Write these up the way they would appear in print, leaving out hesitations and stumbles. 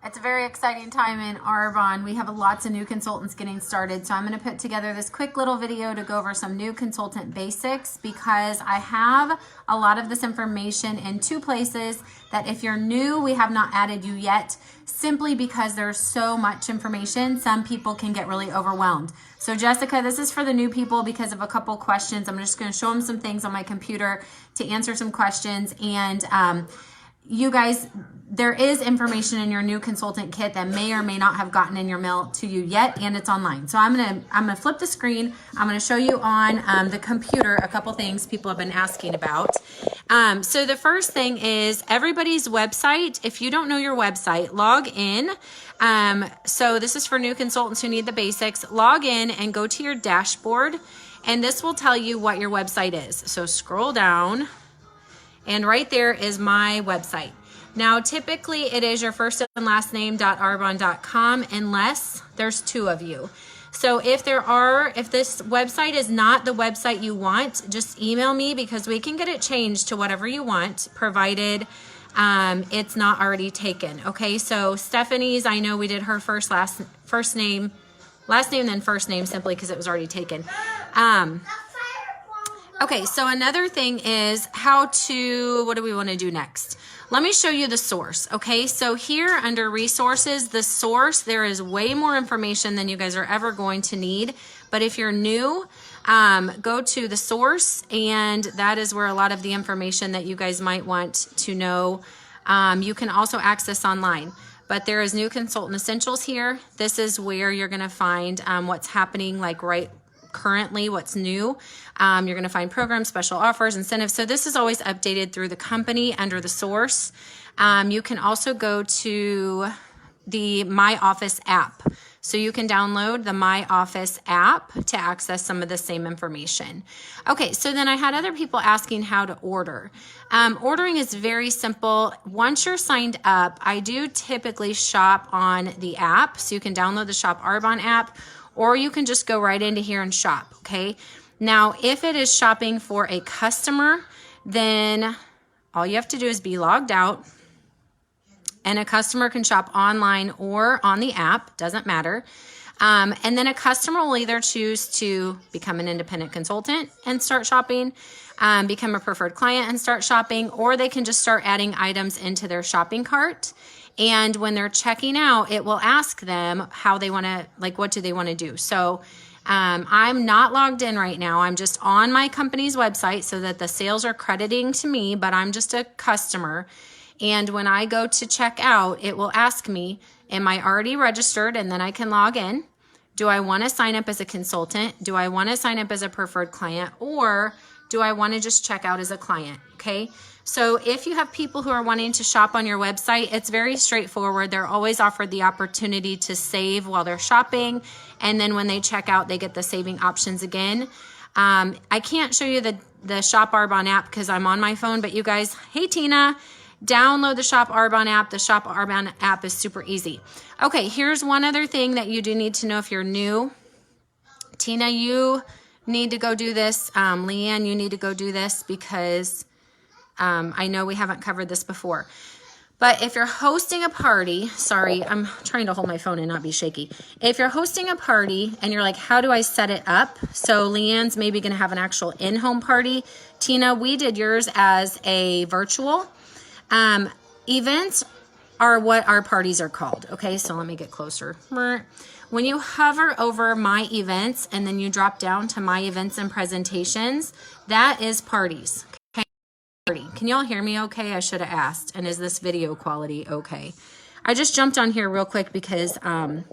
It's a very exciting time in Arbonne. We have lots of new consultants getting started, so I'm going to put together this quick little video to go over some new consultant basics because I have a lot of this information in two places that if you're new, we have not added you yet, simply because there's so much information, some people can get really overwhelmed. So Jessica, this is for the new people because of a couple questions. I'm just going to show them some things on my computer to answer some questions, and you guys, there is information in your new consultant kit that may or may not have gotten in your mail to you yet, and it's online. So I'm gonna flip the screen. I'm gonna show you on the computer a couple things people have been asking about. So the first thing is everybody's website. If you don't know your website, log in. So this is for new consultants who need the basics. Log in and go to your dashboard, and this will tell you what your website is. So scroll down. And right there is my website. Now, typically it is your first and last name.arbonne.com unless there's two of you. So if this website is not the website you want, just email me because we can get it changed to whatever you want, provided it's not already taken. Okay, so Stephanie's, I know we did her last name, then first name simply because it was already taken. Okay, so another thing is what do we want to do next? Let me show you the source, okay? So here under resources, the source, there is way more information than you guys are ever going to need. But if you're new, go to the source, and that is where a lot of the information that you guys might want to know. You can also access online. But there is New Consultant Essentials here. This is where you're going to find what's happening currently, what's new. You're going to find programs, special offers, incentives. So this is always updated through the company under the source. You can also go to the My Office app. So you can download the My Office app to access some of the same information. Okay, so then I had other people asking how to order. Ordering is very simple. Once you're signed up, I do typically shop on the app. So you can download the Shop Arbonne app, or you can just go right into here and shop, okay? Now, if it is shopping for a customer, then all you have to do is be logged out, and a customer can shop online or on the app, doesn't matter. And then a customer will either choose to become an independent consultant and start shopping, become a preferred client and start shopping, or they can just start adding items into their shopping cart. And when they're checking out, it will ask them how they want to, what do they want to do? So I'm not logged in right now. I'm just on my company's website so that the sales are crediting to me, but I'm just a customer. And when I go to check out, it will ask me, am I already registered? And then I can log in. Do I want to sign up as a consultant? Do I want to sign up as a preferred client? Or do I want to just check out as a client? Okay. So if you have people who are wanting to shop on your website, it's very straightforward. They're always offered the opportunity to save while they're shopping. And then when they check out, they get the saving options again. I can't show you the Shop Arbonne app because I'm on my phone, but you guys, hey Tina, download the Shop Arbonne app. The Shop Arbonne app is super easy. Okay, here's one other thing that you do need to know if you're new. Tina, you need to go do this. Leanne, you need to go do this because I know we haven't covered this before. But if you're hosting a party, sorry, I'm trying to hold my phone and not be shaky. If you're hosting a party and you're like, how do I set it up? So Leanne's maybe going to have an actual in-home party. Tina, we did yours as a virtual. Events are what our parties are called. Okay, so let me get closer. When you hover over My Events and then you drop down to My Events and Presentations, that is parties. Can y'all hear me okay? I should have asked. And is this video quality okay? I just jumped on here real quick because Leanne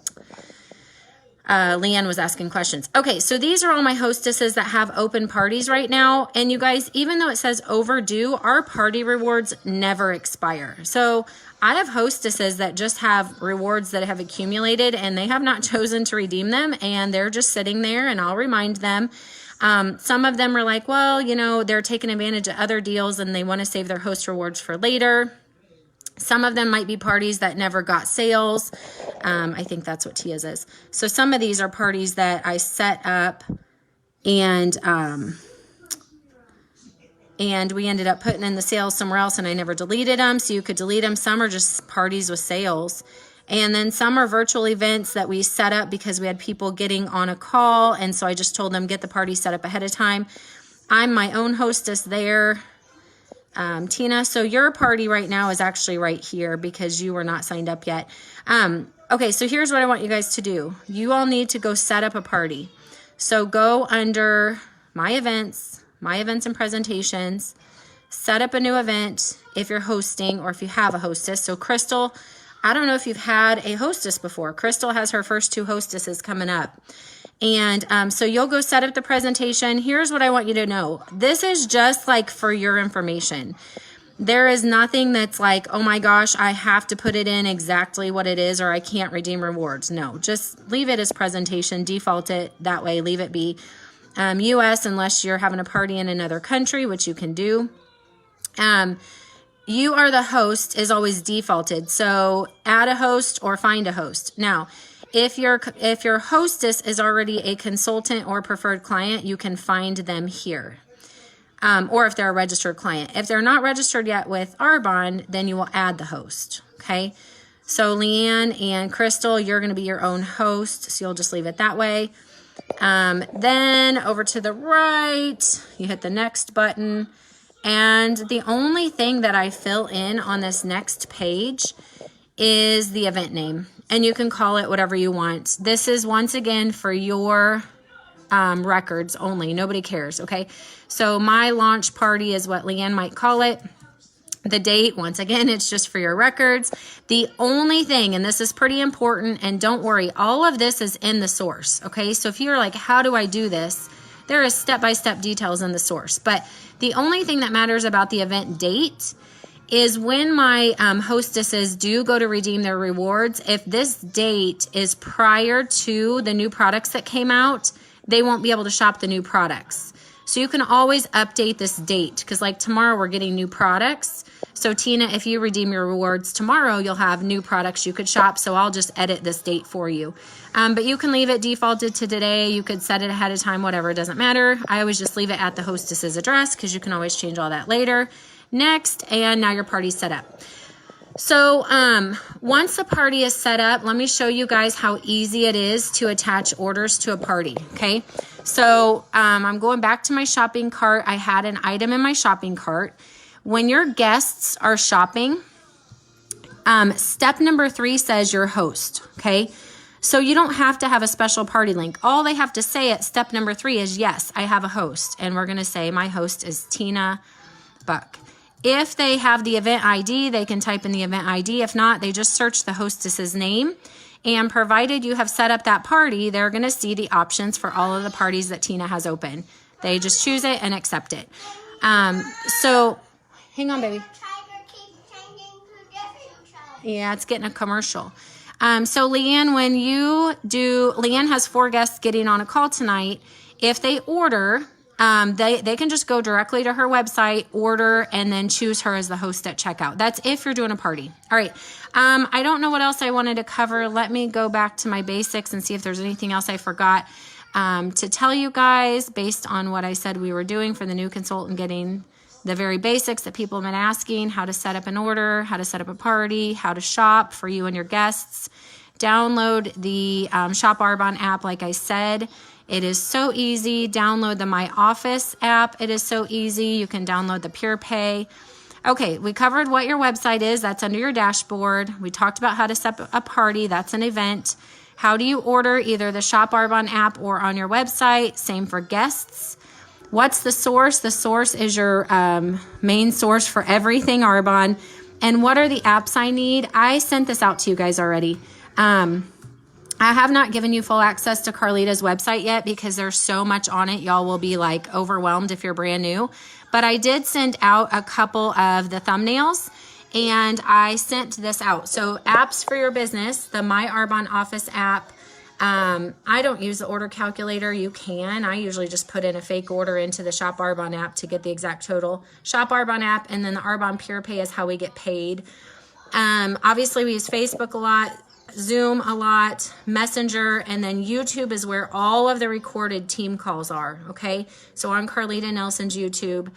was asking questions. Okay, so these are all my hostesses that have open parties right now. And you guys, even though it says overdue, our party rewards never expire. So I have hostesses that just have rewards that have accumulated and they have not chosen to redeem them. And they're just sitting there, and I'll remind them. Some of them are like, well, they're taking advantage of other deals and they want to save their host rewards for later. Some of them might be parties that never got sales. I think that's what Tia's is. So some of these are parties that I set up and we ended up putting in the sales somewhere else and I never deleted them. So you could delete them. Some are just parties with sales. And then some are virtual events that we set up because we had people getting on a call. And so I just told them, get the party set up ahead of time. I'm my own hostess there, Tina. So your party right now is actually right here because you were not signed up yet. Okay, so here's what I want you guys to do. You all need to go set up a party. So go under My Events and Presentations, set up a new event if you're hosting or if you have a hostess. So Crystal, I don't know if you've had a hostess before. Crystal has her first 2 hostesses coming up. And so you'll go set up the presentation. Here's what I want you to know. This is just like for your information. There is nothing that's like, oh my gosh, I have to put it in exactly what it is or I can't redeem rewards. No, just leave it as presentation, default it that way, leave it be. US, unless you're having a party in another country, which you can do. You are the host is always defaulted. So add a host or find a host. Now, if your hostess is already a consultant or preferred client, you can find them here. Or if they're a registered client. If they're not registered yet with Arbonne, then you will add the host, okay? So Leanne and Crystal, you're going to be your own host, so you'll just leave it that way. Then over to the right, you hit the next button, and the only thing that I fill in on this next page is the event name, and you can call it whatever you want. This is, once again, for your records only. Nobody cares, okay? So my launch party is what Leanne might call it. The date, once again, it's just for your records. The only thing, and this is pretty important, and don't worry, all of this is in the source, okay? So if you're like, how do I do this? There is step-by-step details in the source. But the only thing that matters about the event date is when my hostesses do go to redeem their rewards, if this date is prior to the new products that came out, they won't be able to shop the new products. So you can always update this date because like tomorrow we're getting new products. So Tina, if you redeem your rewards tomorrow, you'll have new products you could shop. So I'll just edit this date for you. But you can leave it defaulted to today. You could set it ahead of time, whatever, it doesn't matter. I always just leave it at the hostess's address because you can always change all that later. Next, and now your party's set up. So once the party is set up, let me show you guys how easy it is to attach orders to a party, okay? So I'm going back to my shopping cart. I had an item in my shopping cart. When your guests are shopping, step number 3 says your host, okay? So you don't have to have a special party link. All they have to say at step number 3 is, yes, I have a host. And we're going to say my host is Tina Buck. If they have the event ID, they can type in the event ID. If not, they just search the hostess's name. And provided you have set up that party, they're going to see the options for all of the parties that Tina has open. They just choose it and accept it. So, hang on, baby. Yeah, it's getting a commercial. So Leanne, Leanne has 4 guests getting on a call tonight. If they order, they can just go directly to her website, order, and then choose her as the host at checkout. That's if you're doing a party. All right. I don't know what else I wanted to cover. Let me go back to my basics and see if there's anything else I forgot to tell you guys based on what I said we were doing for the new consultant, getting the very basics that people have been asking, how to set up an order, how to set up a party, how to shop for you and your guests. Download the Shop Arbonne app, like I said. It is so easy. Download the My Office app. It is so easy. You can download the Pure Pay. Okay, we covered what your website is. That's under your dashboard. We talked about how to set up a party. That's an event. How do you order? Either the Shop Arbonne app or on your website. Same for guests. What's the source? The source is your main source for everything Arbonne. And what are the apps I need? I sent this out to you guys already. I have not given you full access to Carlita's website yet because there's so much on it. Y'all will be like overwhelmed if you're brand new. But I did send out a couple of the thumbnails and I sent this out. So apps for your business, the My Arbonne Office app. I don't use the order calculator. You can. I usually just put in a fake order into the Shop Arbonne app to get the exact total. Shop Arbonne app, and then the Arbonne Pure Pay is how we get paid. Obviously, we use Facebook a lot, Zoom a lot, Messenger, and then YouTube is where all of the recorded team calls are, okay? So on Carlita Nelson's YouTube.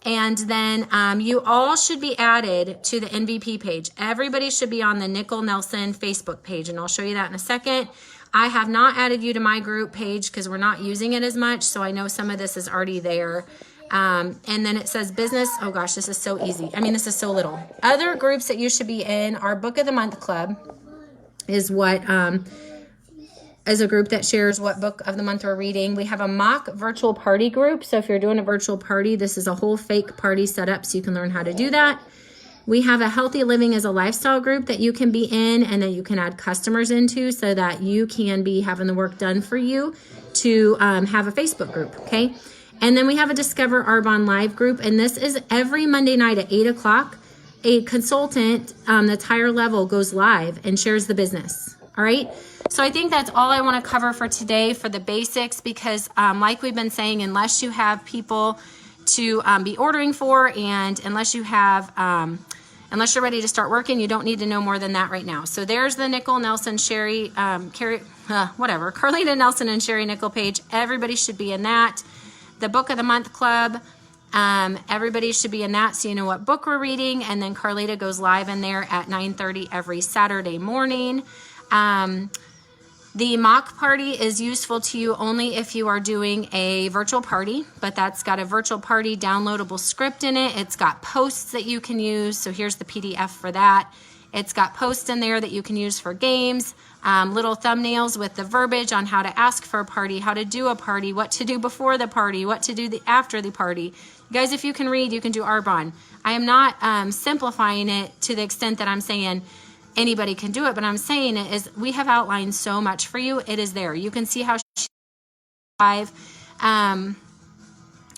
And then you all should be added to the MVP page. Everybody should be on the Nicole Nelson Facebook page, and I'll show you that in a second. I have not added you to my group page because we're not using it as much, so I know some of this is already there. And then it says business. Oh gosh, this is so easy. I mean, this is so little. Other groups that you should be in, our Book of the Month Club is what is a group that shares what book of the month we're reading. We have a mock virtual party group. So if you're doing a virtual party, this is a whole fake party setup, so you can learn how to do that. We have a healthy living as a lifestyle group that you can be in and that you can add customers into so that you can be having the work done for you to have a Facebook group, okay? And then we have a Discover Arbonne Live group, and this is every Monday night at 8 o'clock. A consultant that's higher level goes live and shares the business, all right? So I think that's all I want to cover for today for the basics because like we've been saying, unless you have people to be ordering for and unless you have... unless you're ready to start working, you don't need to know more than that right now. So there's the Nicole Nelson, Carlita Nelson and Sherry Nicole page. Everybody should be in that. The Book of the Month Club, everybody should be in that so you know what book we're reading. And then Carlita goes live in there at 9:30 every Saturday morning. The mock party is useful to you only if you are doing a virtual party, but that's got a virtual party downloadable script in it. It's got posts that you can use. So here's the PDF for that. It's got posts in there that you can use for games, little thumbnails with the verbiage on how to ask for a party, how to do a party, what to do before the party, what to do after the party. You guys, if you can read, you can do Arbonne. I am not simplifying it to the extent that I'm saying anybody can do it, but I'm saying it is we have outlined so much for you. It is there. You can see how live.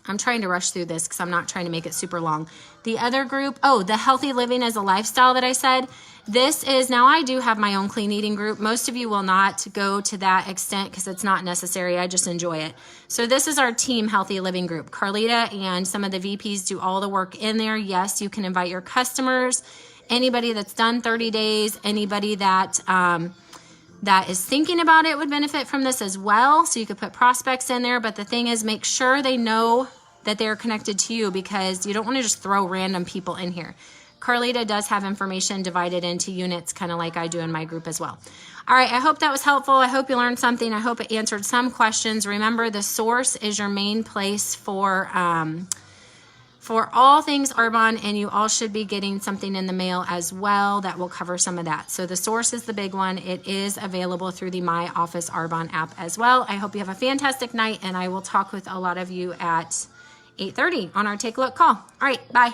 I'm trying to rush through this because I'm not trying to make it super long. The other group, the healthy living as a lifestyle that I said, this is, now I do have my own clean eating group. Most of you will not go to that extent because it's not necessary. I just enjoy it. So this is our team healthy living group. Carlita and some of the VPs do all the work in there. Yes, you can invite your customers. Anybody that's done 30 days, anybody that that is thinking about it would benefit from this as well. So you could put prospects in there. But the thing is, make sure they know that they're connected to you because you don't want to just throw random people in here. Carlita does have information divided into units, kind of like I do in my group as well. All right, I hope that was helpful. I hope you learned something. I hope it answered some questions. Remember, the source is your main place for all things Arbonne, and you all should be getting something in the mail as well that will cover some of that. So the source is the big one. It is available through the My Office Arbonne app as well. I hope you have a fantastic night, and I will talk with a lot of you at 8:30 on our Take a Look call. All right, bye.